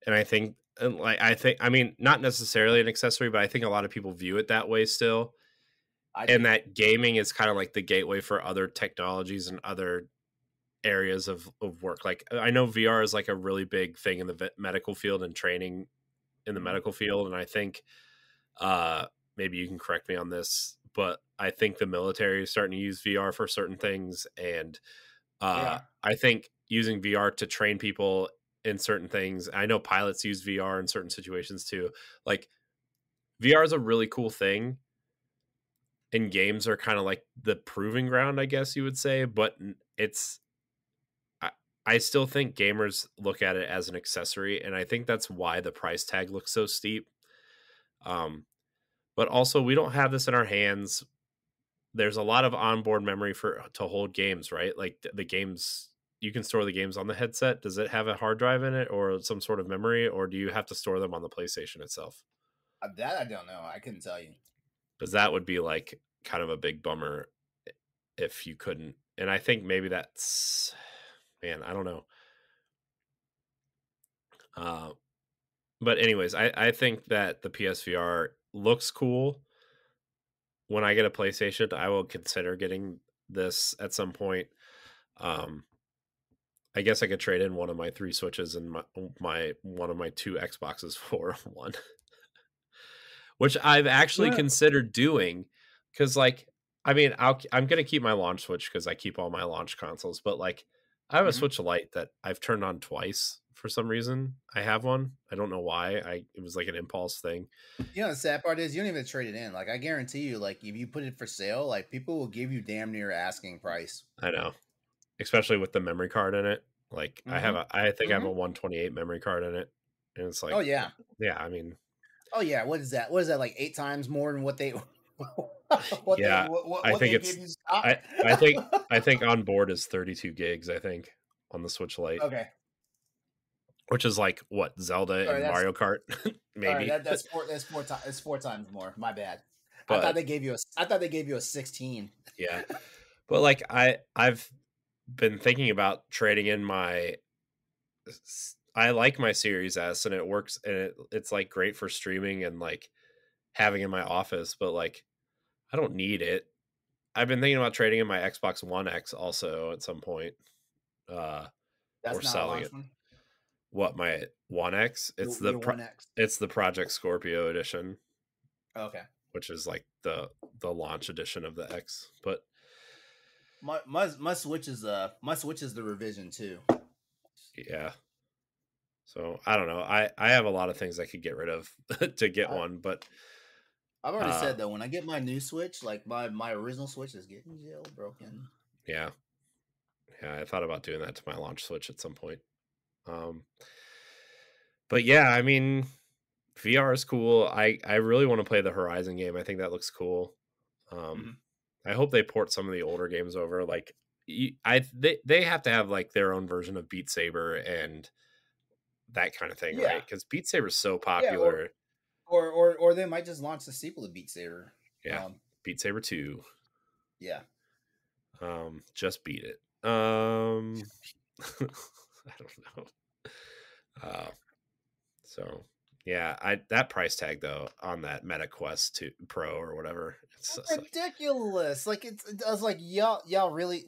and I think I mean not necessarily an accessory, but I think a lot of people view it that way still, I and do. that gaming is kind of like the gateway for other technologies and other areas of work. Like I know VR is like a really big thing in the medical field and training in the Hmm. medical field, and I think uh maybe you can correct me on this, but I think the military is starting to use VR for certain things, and They are. I think using VR to train people in certain things. I know pilots use VR in certain situations too. Like VR is a really cool thing, and games are kind of like the proving ground, I guess you would say, but it's I, I still think gamers look at it as an accessory, and I think that's why the price tag looks so steep. Um, but also, we don't have this in our hands. There's a lot of onboard memory for to hold games, right? Like the games, you can store the games on the headset. Does it have a hard drive in it or some sort of memory, or do you have to store them on the PlayStation itself? That I don't know. I couldn't tell you. Because that would be like kind of a big bummer if you couldn't. And I think maybe that's, man, I don't know. Uh, but anyways, I think that the PSVR looks cool. When I get a PlayStation, I will consider getting this at some point. Um, I guess I could trade in one of my 3 Switches and my one of my 2 Xboxes for one, which I've actually Yeah. considered doing. Because like, I mean, I'm gonna keep my launch Switch because I keep all my launch consoles, but like, I have a Hmm. Switch Lite that I've turned on twice for some reason. I have one. I don't know why. It was like an impulse thing. The sad part is you don't even trade it in. Like I guarantee you, like if you put it for sale, like people will give you damn near asking price. I know, especially with the memory card in it. Like Hmm. I think I have a Hmm. 128 memory card in it, and it's Oh like, yeah. yeah, I mean, Oh yeah. What is that? What is that? Like 8 times more than what they yeah, I what think they give you stock? I I think I think on board is 32 gigs, I think, on the Switch Lite, Okay. which is like what Zelda All right. and That's Mario Kart, all right. maybe. That's four times. It's 4 times more. My bad. But I thought they gave you a 16. yeah, but like I've been thinking about trading in my. I like my Series S, and it works, and it's like great for streaming and like having in my office, but like I don't need it. I've been thinking about trading in my Xbox One X also at some point, uh, or That's not a selling launch it. one. What, my One X? Your One X. It's the Project Scorpio edition, Okay. which is like the launch edition of the X. But My Switch is the revision too. yeah, so I don't know. I have a lot of things I could get rid of to get I, one, but I've already said though, when I get my new Switch, like my original Switch is getting jailbroken. Yeah. Yeah, I thought about doing that to my launch Switch at some point. Um, but yeah, I mean, VR is cool. I really want to play the Horizon game. I think that looks cool. Um, Mhm. I hope they port some of the older games over. Like, they have to have like their own version of Beat Saber and that kind of thing, Yeah, right? Because Beat Saber is so yeah, popular. or they might just launch the sequel to Beat Saber. Yeah, Um, Beat Saber 2. yeah. Just beat it. I don't know. Uh, so yeah, I that price tag though on that Meta Quest 2 Pro or whatever. It's just like Ridiculous. Like I was like, y'all really.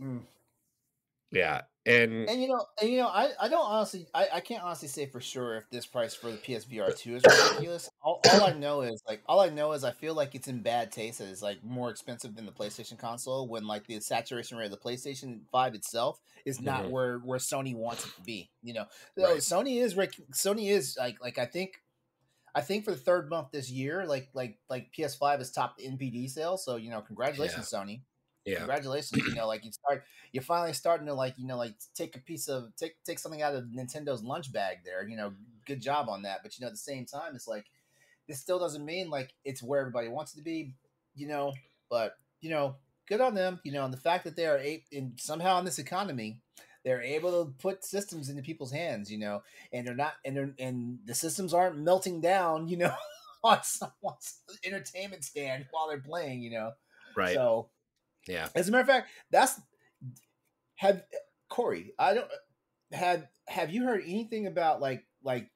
yeah, and I don't honestly, I can't honestly say for sure if this price for the PSVR2 is ridiculous. All I know is I feel like it's in bad taste that it's like more expensive than the PlayStation console when like the saturation rate of the PlayStation 5 itself is not mhm, where Sony wants it to be. So right, Sony is like I think for the third month this year, like PS5 has topped the NPD sales. So yeah, congratulations, Sony. yeah, Congratulations. You're finally starting to like take a piece of take something out of Nintendo's lunch bag there. Good job on that. But at the same time, it's like this still doesn't mean like it's where everybody wants it to be. You know, but good on them. And the fact that they are somehow in this economy, they're able to put systems into people's hands. And they're not and the systems aren't melting down. On someone's entertainment stand while they're playing. right, So yeah. as a matter of fact, that's have Corey. I don't have you heard anything about like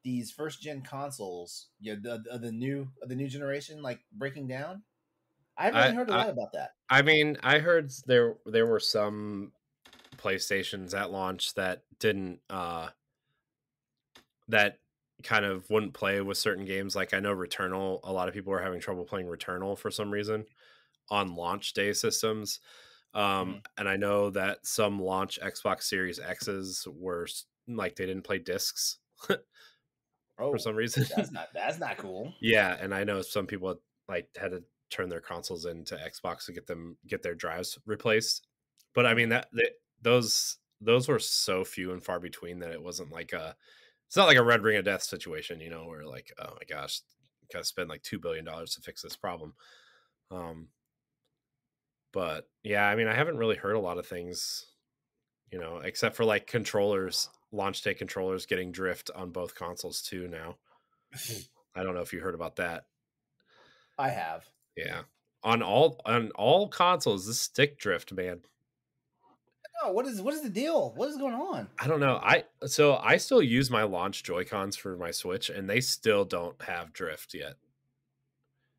these first gen consoles? Yeah, the new generation like breaking down. I haven't really I heard a I lot about that. I mean, I heard there were some PlayStations at launch that didn't that kind of wouldn't play with certain games. Like I know Returnal, a lot of people are having trouble playing Returnal for some reason on launch day systems. Mhm. And I know that some launch Xbox Series X's were like they didn't play discs for Oh, some reason. that's not cool. Yeah, and I know some people like had to turn their consoles into Xbox to get their drives replaced. But I mean Mhm. those were so few and far between that it wasn't like a it's not like a Red Ring of Death situation, where like, oh my gosh, gotta spend like $2 billion to fix this problem. Um, but yeah, I mean, I haven't really heard a lot of things, except for like controllers, launch day controllers getting drift on both consoles too now. I don't know if you heard about that. I have. Yeah. On all consoles, this stick drift, man. Oh, what is the deal? What is going on? I don't know. I still use my launch Joy-Cons for my Switch and they still don't have drift yet.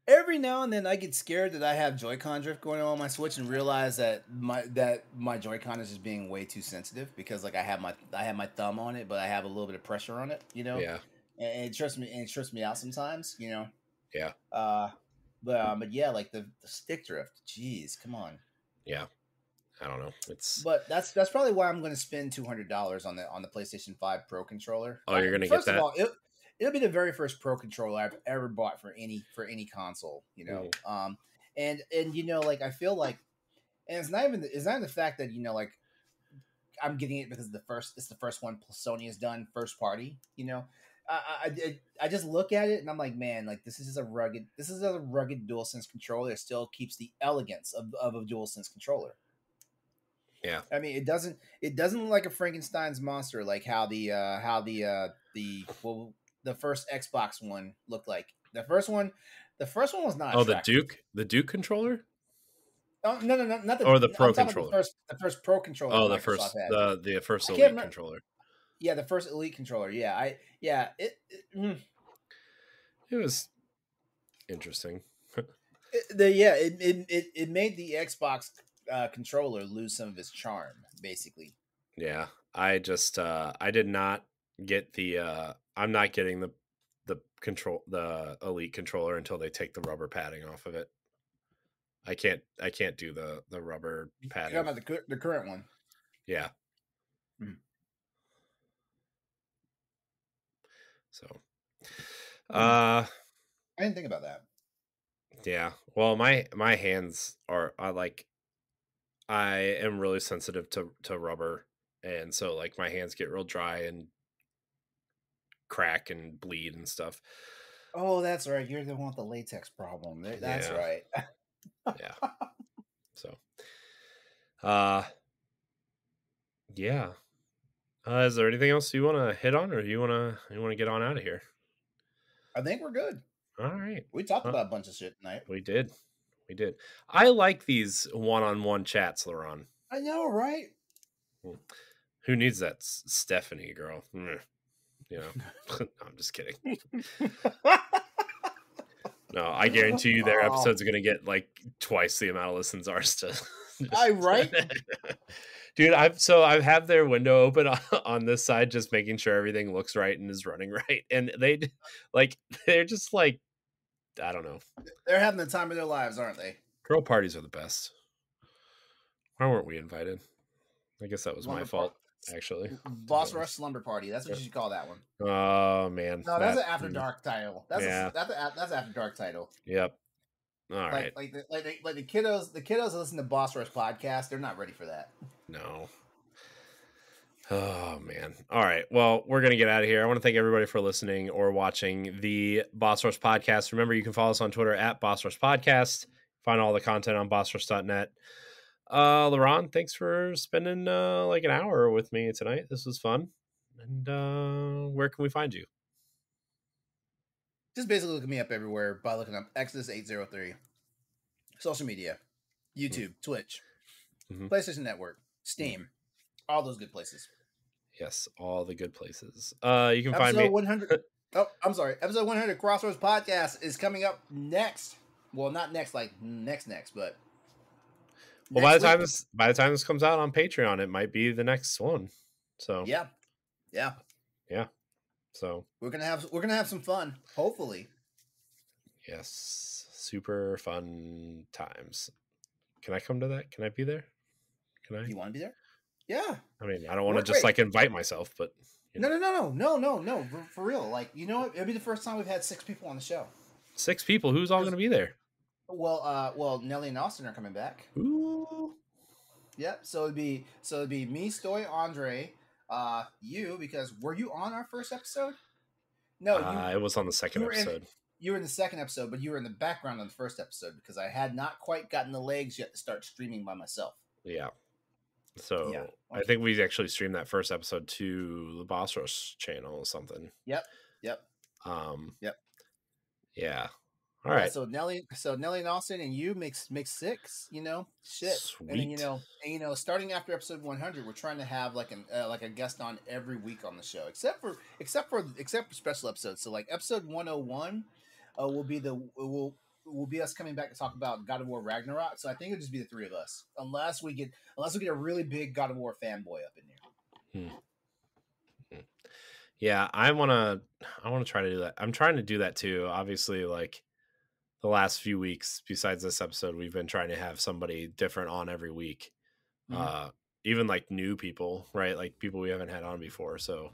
Every now and then I get scared that I have Joy-Con drift going on my Switch and realize that my Joy-Con is just being way too sensitive because like I have my thumb on it, but I have a little bit of pressure on it, Yeah. and it trips me out sometimes. Yeah. Uh, but yeah, like the stick drift. Jeez, come on. Yeah. I don't know. It's But that's probably why I'm going to spend $200 on the PlayStation 5 Pro controller. Oh, you're going to get First of that? all, it'll be the very first Pro controller I've ever bought for any console. Mhm. And like I feel like, and it's not even the fact that like I'm getting it because it's the first one Sony has done first party. I just look at it and I'm like, man, like this is a rugged DualSense controller that still keeps the elegance of a DualSense controller. Yeah. I mean, it doesn't look like a Frankenstein's monster like the first Xbox one looked like. The first one was not Oh, attractive. The Duke controller Oh no, no, no, not or the Pro I'm talking about controller? the first Pro controller Oh, Microsoft had. the first I can't Elite remember. controller. Yeah, the first Elite controller. Yeah, It was interesting. it made the Xbox controller lose some of its charm, basically. Yeah. I did not get I'm not getting the Elite controller until they take the rubber padding off of it. I can't do the rubber You're talking padding. about the current one. Yeah. Mhm. So Hmm. uh I didn't think about that. Yeah. Well, my hands are I am really sensitive to rubber, and so like my hands get real dry and crack and bleed and stuff. Oh, that's right. You're the one with the latex problem. That's Yeah. right. Yeah. So, uh, yeah. Is there anything else you want to hit on, or you want to get on out of here? I think we're good. All right. We talked Uh, about a bunch of shit tonight. we did. We did. I like these one-on-one chats, LeRon. I know, right? Who needs that Stephanie girl? You know, no, I'm just kidding. No, I guarantee you their episodes are going to get like twice the amount of listens ours to. Right? Dude, I've had their window open on this side, just making sure everything looks right and is running right. And they're just like, I don't know. They're having the time of their lives, aren't they? Girl parties are the best. Why weren't we invited? I guess that was my fault, actually. Boss Rush Slumber Party. That's what you should call that one. Oh man. No, that's an After Dark title. That's Yeah. that's an After Dark title. Yep. All right. Like the kiddos that listen to Boss Rush podcast, they're not ready for that. No. Oh man. All right. Well, we're gonna get out of here. I want to thank everybody for listening or watching the Boss Rush podcast. Remember, you can follow us on Twitter at Boss Rush Podcast. Find all the content on bossrush.net. LeRon, thanks for spending like an hour with me tonight. This was fun. And where can we find you? Just basically look me up everywhere by looking up Exodus 803. Social media, YouTube, Twitch, PlayStation Network, Steam, all those good places. Yes, all the good places. You can find me. 100. Oh, I'm sorry. Episode 100 Crossroads Podcast is coming up next. Well, not next, like next, but. Well, by the time this comes out on Patreon, it might be the next one. So yeah. So we're gonna have some fun, hopefully. Yes, super fun times. Can I come to that? Can I be there? Can I? You want to be there? Yeah. I mean, I don't want to just like invite myself, but you know. No. For real, like it'll be the first time we've had 6 people on the show. 6 people. Who's all going to be there? Well, Nelly and Austin are coming back. Ooh. Yep. So it'd be me, Stoy, Andre, you, because were you on our first episode? No, it was on the second episode. You were in the second episode, but you were in the background on the first episode because I had not quite gotten the legs yet to start streaming by myself. Yeah. So yeah. I think we actually streamed that first episode to the Boss Rush channel or something. Yep. Yep. Yeah. All Yeah, right. so Nelly and Austin and you makes 6. Shit. Sweet. And then, starting after episode 100, we're trying to have like a guest on every week on the show, except for special episodes. So like episode 101, will be us coming back to talk about God of War Ragnarok. So I think it'll just be the 3 of us, unless we get a really big God of War fanboy up in here. Yeah, I want to try to do that. I'm trying to do that too. Obviously, like the last few weeks, besides this episode, we've been trying to have somebody different on every week. Even like new people, right? Like people we haven't had on before. So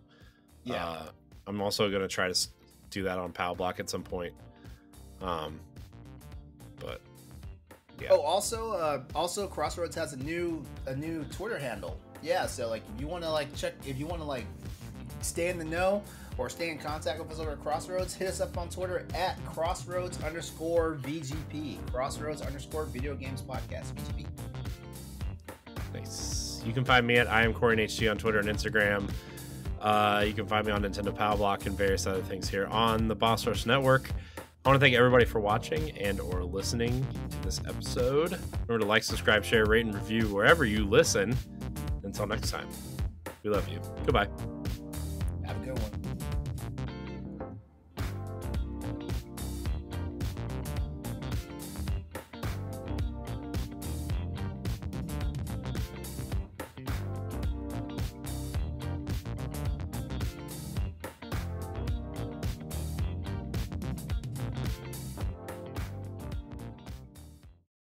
yeah, I'm also going to try to do that on Pal Block at some point. But yeah. Oh, also Crossroads has a new Twitter handle. Yeah, so like if you want to stay in the know or stay in contact with us over at Crossroads, hit us up on Twitter at Crossroads_VGP. Crossroads_Video Games Podcast. VGP. Nice. You can find me at I am Corey HG on Twitter and Instagram. You can find me on Nintendo Power Block and various other things here on the Boss Rush Network. I want to thank everybody for watching and or listening to this episode. Remember to like, subscribe, share, rate, and review wherever you listen. Until next time, we love you. Goodbye. Have a good one.